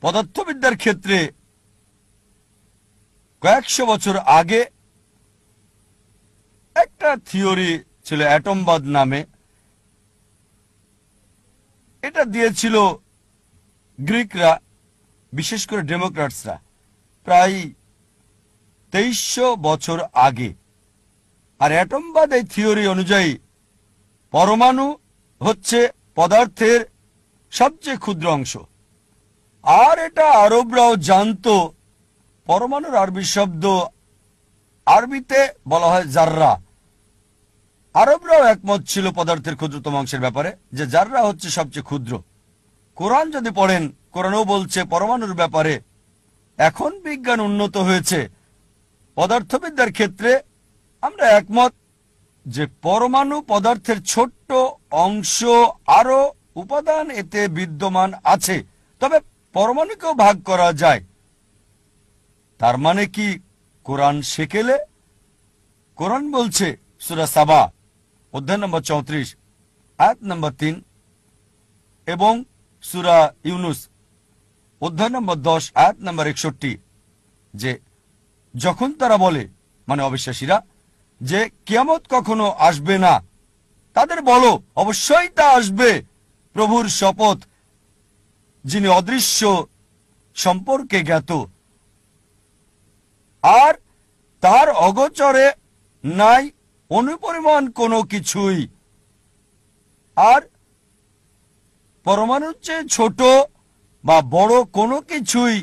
পদার্থবিদ্যার ক্ষেত্রে কয়েকশো বছর আগে একটা থিওরি ছিল অ্যাটমবাদ নামে। এটা দিয়েছিল গ্রিকরা, বিশেষ করে ডেমোক্র্যাটসরা, প্রায় 2300 বছর আগে। আর অ্যাটমবাদ এই থিওরি অনুযায়ী পরমাণু হচ্ছে পদার্থের সবচেয়ে ক্ষুদ্র অংশ। আর এটা আরবরাও জানতো। পরমাণুর আরবি শব্দ, আরবিতে বলা হয় জাররা। আরবরাও একমত ছিল পদার্থের ক্ষুদ্রতম অংশের ব্যাপারে, যে জাররা হচ্ছে সবচেয়ে ক্ষুদ্র। কোরআন যদি পড়েন, কোরআনও বলছে পরমাণুর ব্যাপারে। এখন বিজ্ঞান উন্নত হয়েছে, পদার্থবিদ্যার ক্ষেত্রে আমরা একমত যে পরমাণু পদার্থের ছোট্ট অংশ, আরো উপাদান এতে বিদ্যমান আছে। তবে পরমাণুকেও ভাগ করা যায়। তার মানে কি কোরআন সেকেলে? কোরআন বলছে সূরা সাবা অধ্যায় নম্বর 34 আয়াত নম্বর 3 এবং সূরা ইউনুস অধ্যায় নম্বর 10 আয়াত নম্বর 61 যে যখন তারা বলে, মানে অবিশ্বাসীরা, যে কিয়ামত কখনো আসবে না, তাদের বলো অবশ্যই তা আসবে, প্রভুর শপথ যিনি অদৃশ্য সম্পর্কে জ্ঞাত আর তার অগোচরে নাই অনুপরিমাণ কোনো কিছুই। আর পরমাণুর চেয়ে ছোট বা বড় কোনো কিছুই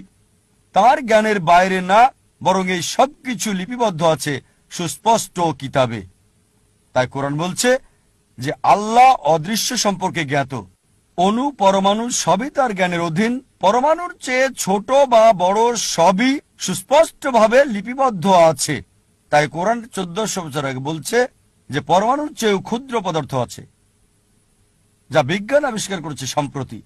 তার জ্ঞানের বাইরে না, বরং এই সব কিছু লিপিবদ্ধ আছে সুস্পষ্ট কিতাবে। তাই কোরআন বলছে যে আল্লাহ অদৃশ্য সম্পর্কে জ্ঞাত। অণু পরমাণু সবই তার জ্ঞানের অধীন। পরমাণুর চেয়ে ছোট বা বড় সবই সুস্পষ্টভাবে লিপিবদ্ধ আছে। তাই কোরআন 1400 বছর আগে বলছে যে পরমাণুর চেয়েও ক্ষুদ্র পদার্থ আছে, যা বিজ্ঞান আবিষ্কার করেছে সম্প্রতি।